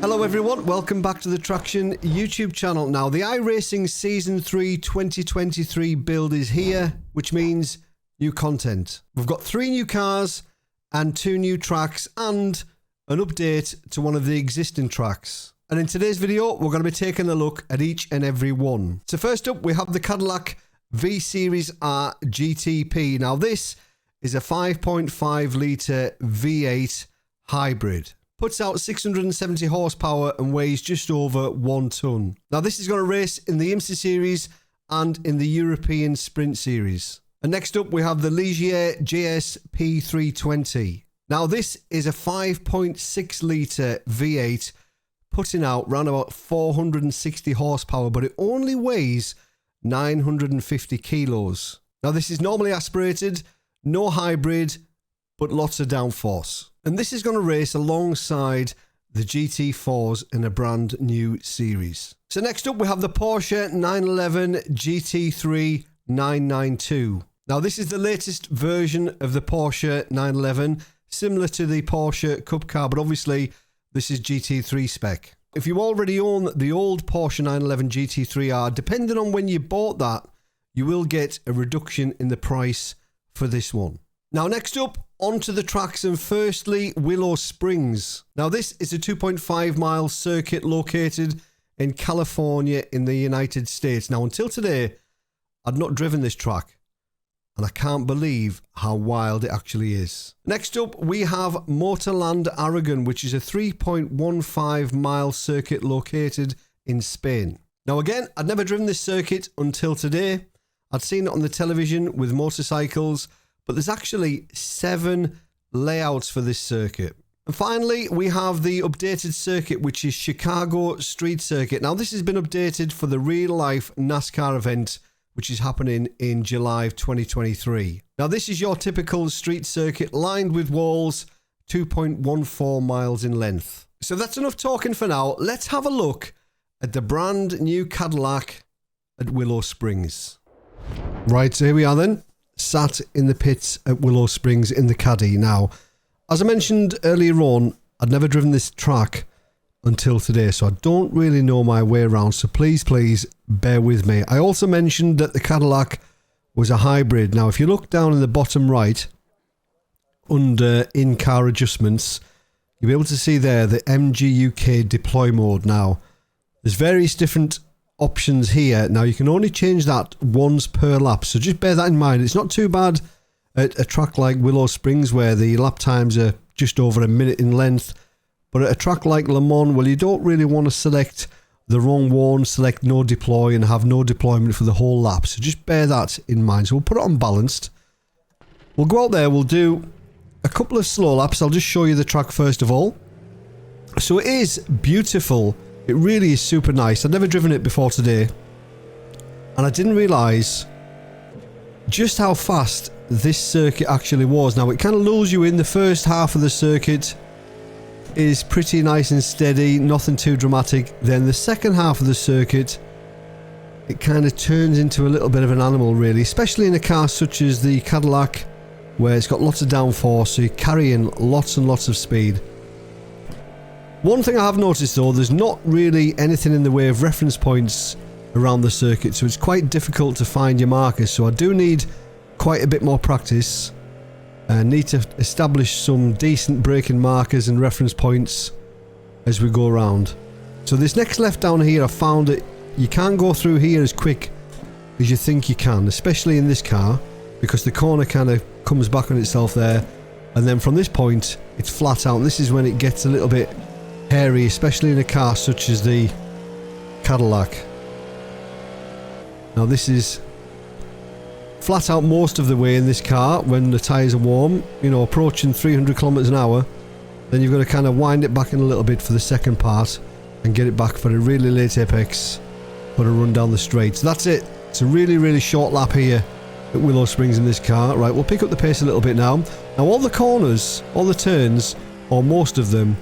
Hello everyone, welcome back to the Traxion YouTube channel. Now the iRacing's Season 3 2023 build is here, which means new content. We've got 3 new cars and 2 new tracks and an update to one of the existing tracks. And in today's video, we're going to be taking a look at each and every one. So first up, we have the Cadillac V-Series.R GTP. Now this is a 5.5 litre V8 hybrid. Puts out 670 horsepower and weighs just over 1 tonne. Now this is going to race in the IMSA Series and in the European Sprint Series. And next up we have the Ligier P320. Now this is a 5.6 litre V8 putting out around about 460 horsepower, but it only weighs 950 kilos. Now this is normally aspirated, no hybrid, but lots of downforce. And this is going to race alongside the GT4s in a brand new series. So next up we have the Porsche 911 GT3 992. Now this is the latest version of the Porsche 911, similar to the Porsche Cup car, but obviously this is GT3 spec. If you already own the old Porsche 911 GT3R, depending on when you bought that, you will get a reduction in the price for this one. Now next up, onto the tracks, and firstly Willow Springs. Now this is a 2.5 mile circuit located in California in the United States. Now until today I'd not driven this track and I can't believe how wild it actually is. Next up we have Motorland Aragon, which is a 3.15 mile circuit located in Spain. Now again, I'd never driven this circuit until today. I'd seen it on the television with motorcycles, but there's actually 7 layouts for this circuit. And finally, we have the updated circuit, which is Chicago Street Circuit. Now, this has been updated for the real-life NASCAR event, which is happening in July of 2023. Now, this is your typical street circuit lined with walls, 2.14 miles in length. So that's enough talking for now. Let's have a look at the brand new Cadillac at Willow Springs. Right, so here we are then. Sat in the pits at Willow Springs in the Caddy. Now, as I mentioned earlier on, I'd never driven this track until today, so I don't really know my way around, so please bear with me. I also mentioned that the Cadillac was a hybrid. Now, if you look down in the bottom right, under in-car adjustments, you'll be able to see there the MG UK deploy mode. Now, there's various different options here. Now you can only change that once per lap, so just bear that in mind. It's not too bad at a track like Willow Springs where the lap times are just over a minute in length, but at a track like Le Mans, well, you don't really want to select the wrong one, select no deploy and have no deployment for the whole lap, so just bear that in mind. So we'll put it on balanced. We'll go out there, we'll do a couple of slow laps. I'll just show you the track first of all. So it is beautiful. It really is super nice. I've never driven it before today, and I didn't realise just how fast this circuit actually was. Now it kind of lulls you in. The first half of the circuit is pretty nice and steady, nothing too dramatic. Then the second half of the circuit, it kind of turns into a little bit of an animal really, especially in a car such as the Cadillac where it's got lots of downforce, so you're carrying lots and lots of speed. One thing I have noticed though, there's not really anything in the way of reference points around the circuit, so it's quite difficult to find your markers, so I do need quite a bit more practice. I need to establish some decent braking markers and reference points as we go around. So this next left down here, I found that you can't go through here as quick as you think you can, especially in this car, because the corner kind of comes back on itself there, and then from this point it's flat out, and this is when it gets a little bit hairy, especially in a car such as the Cadillac. Now this is flat out most of the way in this car when the tyres are warm, you know, approaching 300 kilometers an hour. Then you've got to kind of wind it back in a little bit for the second part and get it back for a really late apex for a run down the straight. So that's it. It's a really short lap here at Willow Springs in this car. Right, we'll pick up the pace a little bit now. Now all the corners, all the turns, or most of them,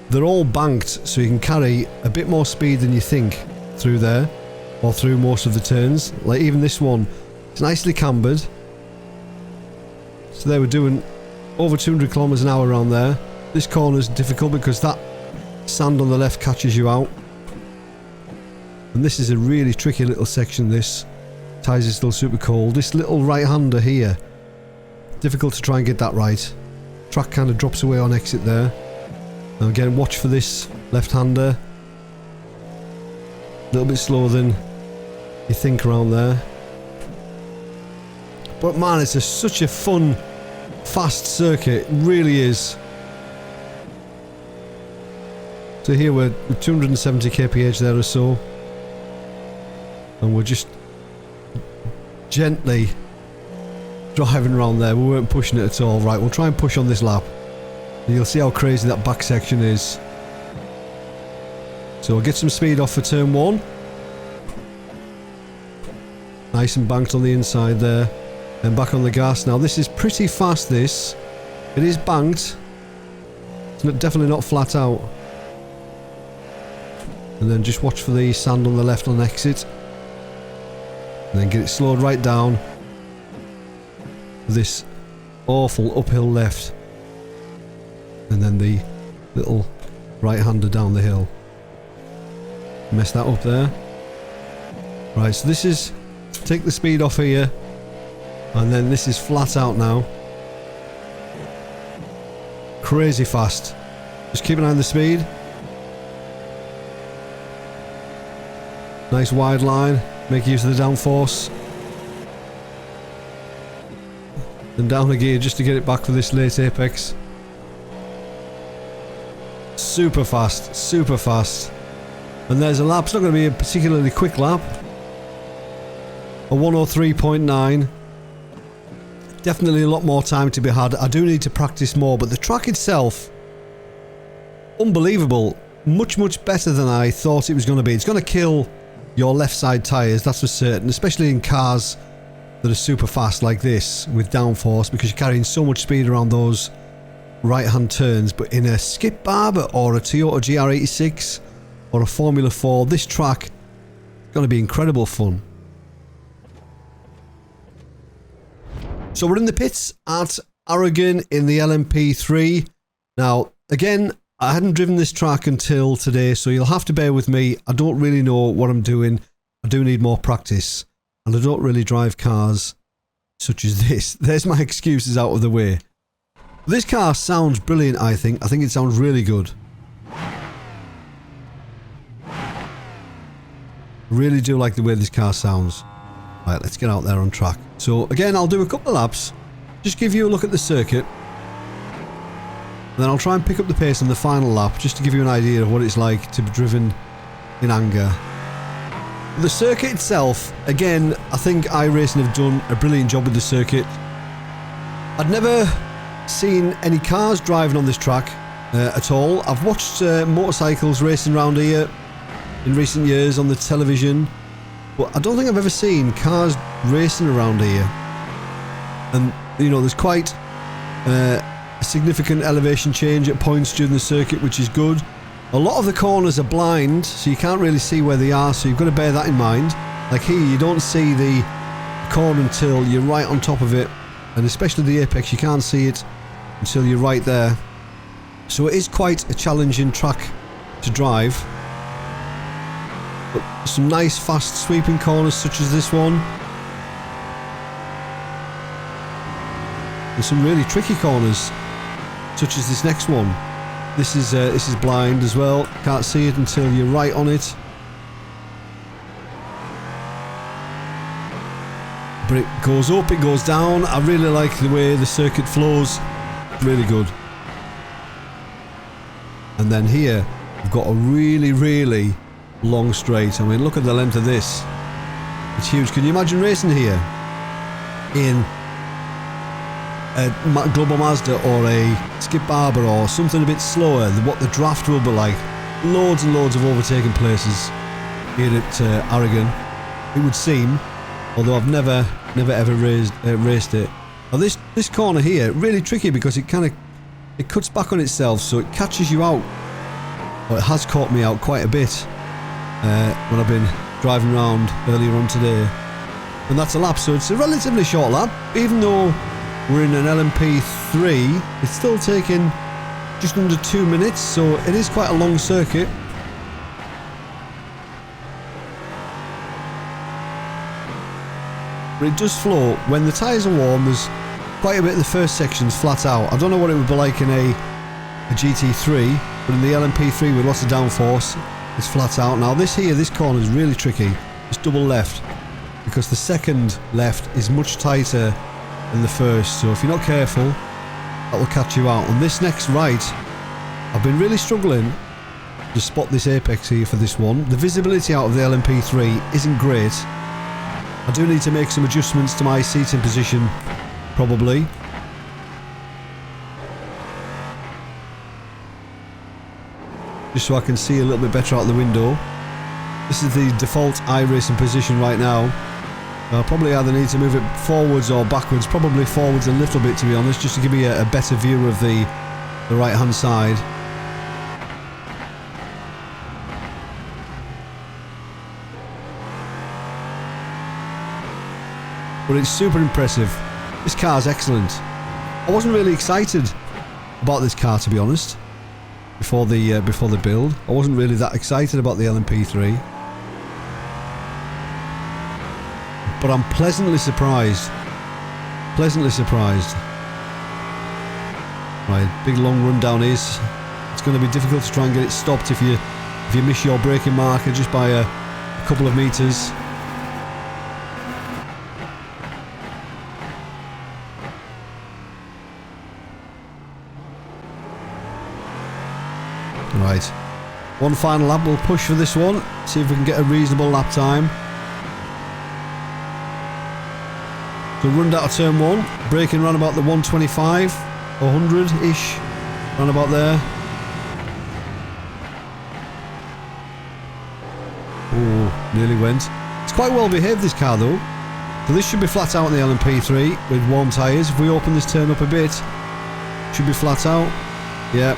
they're all banked, so you can carry a bit more speed than you think through there, or through most of the turns. Like even this one, it's nicely cambered. So they were doing over 200 kilometers an hour around there. This corner's difficult because that sand on the left catches you out. And this is a really tricky little section, this. Tyres are still super cold. This little right-hander here, difficult to try and get that right. Track kind of drops away on exit there. Now again, watch for this left-hander. A little bit slower than you think around there. But man, it's such a fun, fast circuit. It really is. So here we're 270 kph there or so. And we're just gently driving around there. We weren't pushing it at all. Right, we'll try and push on this lap. And you'll see how crazy that back section is. So we'll get some speed off for turn 1. Nice and banked on the inside there. Then back on the gas. Now this is pretty fast, this. It is banked. It's definitely not flat out. And then just watch for the sand on the left on exit. And then get it slowed right down. This awful uphill left. And then the little right-hander down the hill. Mess that up there. Right, so this is... Take the speed off here. And then this is flat out now. Crazy fast. Just keep an eye on the speed. Nice wide line. Make use of the downforce. Then down a gear just to get it back for this late apex. Super fast. Super fast. And there's a lap. It's not going to be a particularly quick lap. A 103.9. Definitely a lot more time to be had. I do need to practice more, but the track itself, unbelievable. Much, much better than I thought it was going to be. It's going to kill your left side tyres, that's for certain, especially in cars that are super fast like this with downforce, because you're carrying so much speed around those right hand turns. But in a skip barber or a Toyota GR86 or a Formula 4, this track is going to be incredible fun. So we're in the pits at Aragon in the LMP3. Now, again, I hadn't driven this track until today, so you'll have to bear with me. I don't really know what I'm doing. I do need more practice. And I don't really drive cars such as this. There's my excuses out of the way. This car sounds brilliant, I think. I think it sounds really good. I really do like the way this car sounds. Right, let's get out there on track. So again, I'll do a couple of laps, just give you a look at the circuit, and then I'll try and pick up the pace on the final lap, just to give you an idea of what it's like to be driven in anger. The circuit itself, again, I think iRacing have done a brilliant job with the circuit. I'd never seen any cars driving on this track at all. I've watched motorcycles racing around here in recent years on the television, but I don't think I've ever seen cars racing around here. And, you know, there's quite a significant elevation change at points during the circuit, which is good. A lot of the corners are blind, so you can't really see where they are, so you've got to bear that in mind. Like here, you don't see the corner until you're right on top of it, and especially the apex, you can't see it until you're right there. So it is quite a challenging track to drive. But some nice fast sweeping corners such as this one. And some really tricky corners such as this next one. This is blind as well. Can't see it until you're right on it. But it goes up, it goes down. I really like the way the circuit flows. Really good. And then here, we've got a really, really long straight. I mean, look at the length of this. It's huge. Can you imagine racing here in a Global Mazda or a Skip Barber or something a bit slower, what the draft will be like? Loads and loads of overtaking places here at Aragon, it would seem, although I've never ever raced it. Now this corner here, really tricky because it cuts back on itself, so it catches you out. Well, it has caught me out quite a bit when I've been driving around earlier on today. And that's a lap, so it's a relatively short lap, even though we're in an LMP3, it's still taking just under 2 minutes, so it is quite a long circuit. But it does flow. When the tyres are warm, there's quite a bit of the first section's flat out. I don't know what it would be like in a GT3, but in the LMP3 with lots of downforce, it's flat out. Now this corner is really tricky. It's double left, because the second left is much tighter than the first, so if you're not careful, that will catch you out. On this next right, I've been really struggling to spot this apex here for this one. The visibility out of the LMP3 isn't great. I do need to make some adjustments to my seating position, probably. Just so I can see a little bit better out the window. This is the default iRacing position right now. I'll probably either need to move it forwards or backwards. Probably forwards a little bit, to be honest, just to give me a better view of the right hand side. But it's super impressive. This car's excellent. I wasn't really excited about this car, to be honest, before the build. I wasn't really that excited about the LMP3. But I'm pleasantly surprised. Pleasantly surprised. Right, big long run down is. It's going to be difficult to try and get it stopped if you miss your braking marker just by a couple of meters. Right, one final lap. We'll push for this one. See if we can get a reasonable lap time. So run down to turn 1, braking around about the 125 or 100-ish, around about there. Oh, nearly went. It's quite well behaved, this car though. So this should be flat out in the LMP3 with warm tyres. If we open this turn up a bit, should be flat out. Yeah.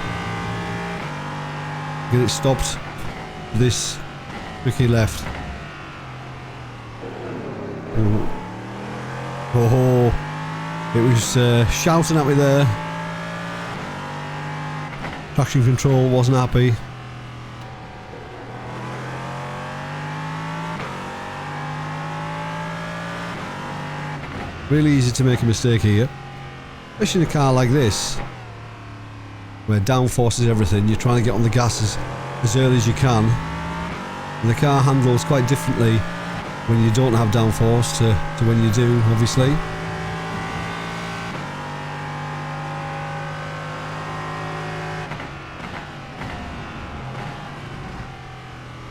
Get it stopped. This tricky left. Oh. Oh, it was shouting at me there. Traction control wasn't happy. Really easy to make a mistake here, especially in a car like this, where downforce is everything. You're trying to get on the gas as early as you can, and the car handles quite differently when you don't have downforce to when you do, obviously.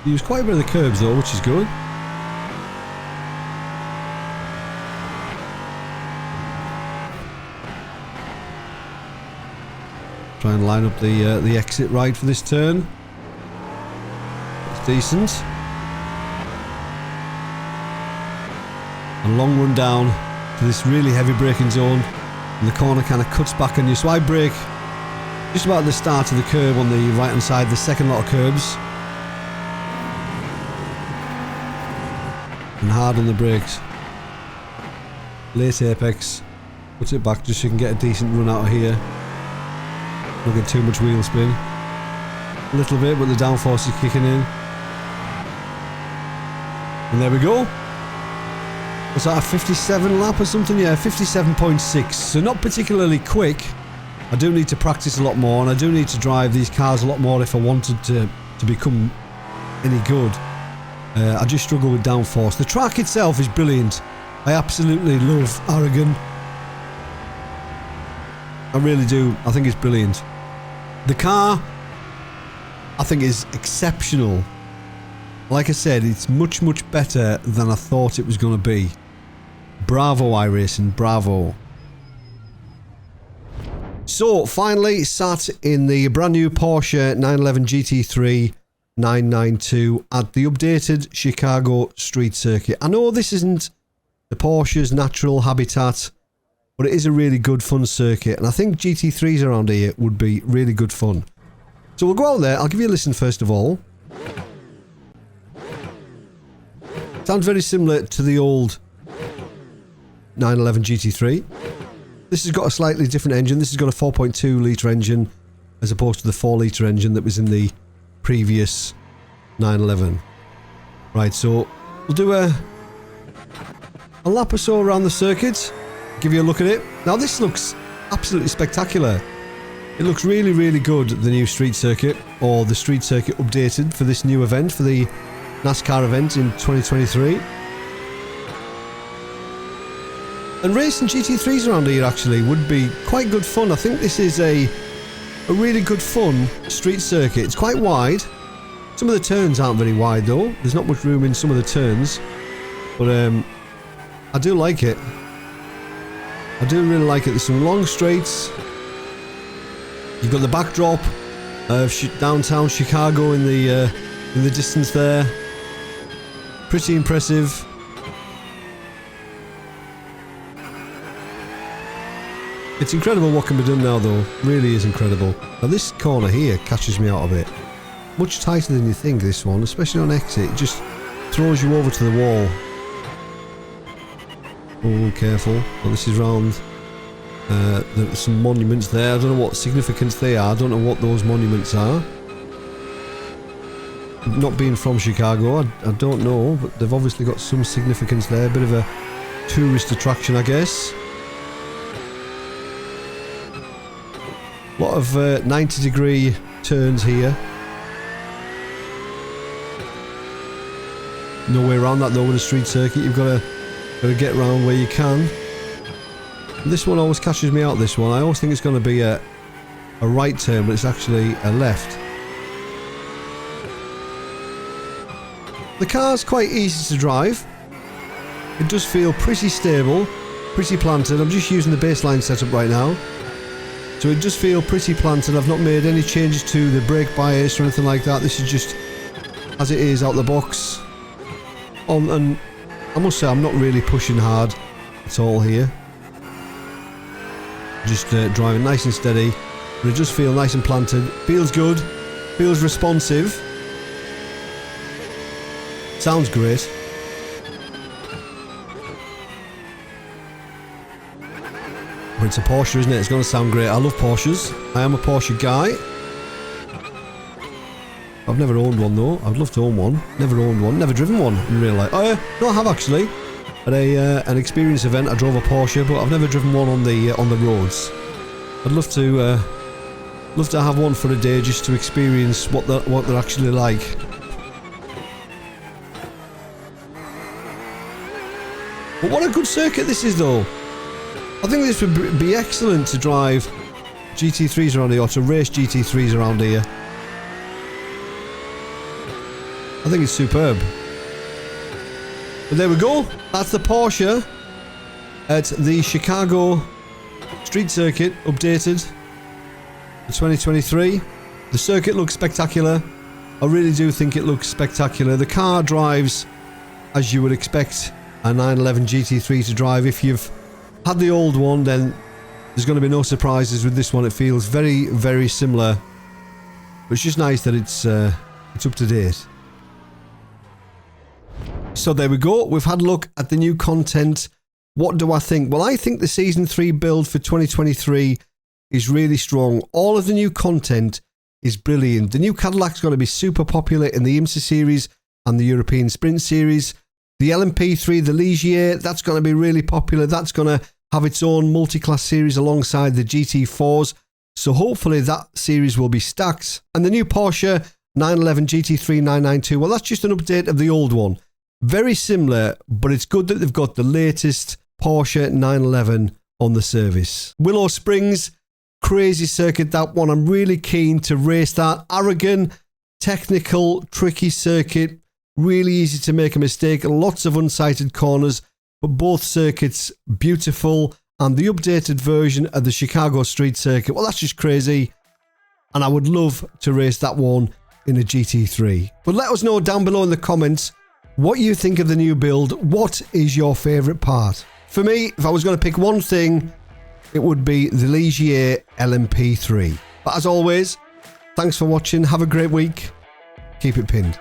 He used quite a bit of the curbs though, which is good. Try and line up the exit right for this turn. It's decent. A long run down to this really heavy braking zone, and the corner kind of cuts back on you, so I brake just about at the start of the curb on the right hand side, the second lot of curbs, and hard on the brakes. Late apex, puts it back just so you can get a decent run out of here, not get too much wheel spin. A little bit, but the downforce is kicking in, and there we go. Was that a 57 lap or something? Yeah, 57.6. So not particularly quick. I do need to practice a lot more, and I do need to drive these cars a lot more if I wanted to become any good. I just struggle with downforce. The track itself is brilliant. I absolutely love Aragon. I really do. I think it's brilliant. The car, I think, is exceptional. Like I said, it's much, much better than I thought it was going to be. Bravo, iRacing, bravo. So, finally, sat in the brand new Porsche 911 GT3 992 at the updated Chicago street circuit. I know this isn't the Porsche's natural habitat, but it is a really good fun circuit, and I think GT3s around here would be really good fun. So we'll go out there. I'll give you a listen first of all. Sounds very similar to the old 911 GT3. This has got a slightly different engine. This has got a 4.2 litre engine as opposed to the 4-litre engine that was in the previous 911. Right, so we'll do a lap or so around the circuit, give you a look at it. Now this looks absolutely spectacular. It looks really, really good, the new street circuit, or the street circuit updated for this new event, for the NASCAR event in 2023. And racing GT3s around here actually would be quite good fun. I think this is a really good fun street circuit. It's quite wide. Some of the turns aren't very wide though. There's not much room in some of the turns. But I do like it. I do really like it. There's some long straights. You've got the backdrop of downtown Chicago in the distance there. Pretty impressive. It's incredible what can be done now though. Really is incredible. Now this corner here catches me out a bit. Much tighter than you think, this one, especially on exit. It just throws you over to the wall. Oh, careful. Well, this is round. There's some monuments there. I don't know what significance they are. I don't know what those monuments are. Not being from Chicago, I don't know, but they've obviously got some significance there. A bit of a tourist attraction, I guess. A lot of 90-degree turns here. No way around that though with a street circuit. You've got to get around where you can. And this one always catches me out, this one. I always think it's going to be a right turn, but it's actually a left. The car's quite easy to drive. It does feel pretty stable, pretty planted. I'm just using the baseline setup right now. So it does feel pretty planted. I've not made any changes to the brake bias or anything like that. This is just as it is out the box. And I must say I'm not really pushing hard at all here. Just driving nice and steady. But it does feel nice and planted. Feels good. Feels responsive. Sounds great. But it's a Porsche, isn't it? It's going to sound great. I love Porsches. I am a Porsche guy. I've never owned one though. I'd love to own one. Never owned one. Never driven one in real life. Oh yeah, no, I have actually. At an experience event, I drove a Porsche, but I've never driven one on the roads. I'd love to have one for a day just to experience what they're actually like. But what a good circuit this is though. I think this would be excellent to drive GT3s around here, or to race GT3s around here. I think it's superb. But there we go. That's the Porsche at the Chicago Street Circuit updated for 2023. The circuit looks spectacular. I really do think it looks spectacular. The car drives as you would expect a 911 GT3 to drive. If you've had the old one, then there's going to be no surprises with this one. It feels very, very similar. But it's just nice that it's up to date. So there we go. We've had a look at the new content. What do I think? Well, I think the Season 3 build for 2023 is really strong. All of the new content is brilliant. The new Cadillac's going to be super popular in the IMSA series and the European Sprint series. The LMP3, the Ligier, that's going to be really popular. That's going to have its own multi-class series alongside the GT4s. So hopefully that series will be stacked. And the new Porsche 911 GT3 992, well, that's just an update of the old one. Very similar, but it's good that they've got the latest Porsche 911 on the service. Willow Springs, crazy circuit, that one. I'm really keen to race that. Aragon, technical, tricky circuit. Really easy to make a mistake. Lots of unsighted corners, but both circuits beautiful. And the updated version of the Chicago Street Circuit, well, that's just crazy. And I would love to race that one in a GT3. But let us know down below in the comments what you think of the new build. What is your favourite part? For me, if I was going to pick one thing, it would be the Ligier LMP3. But as always, thanks for watching. Have a great week. Keep it pinned.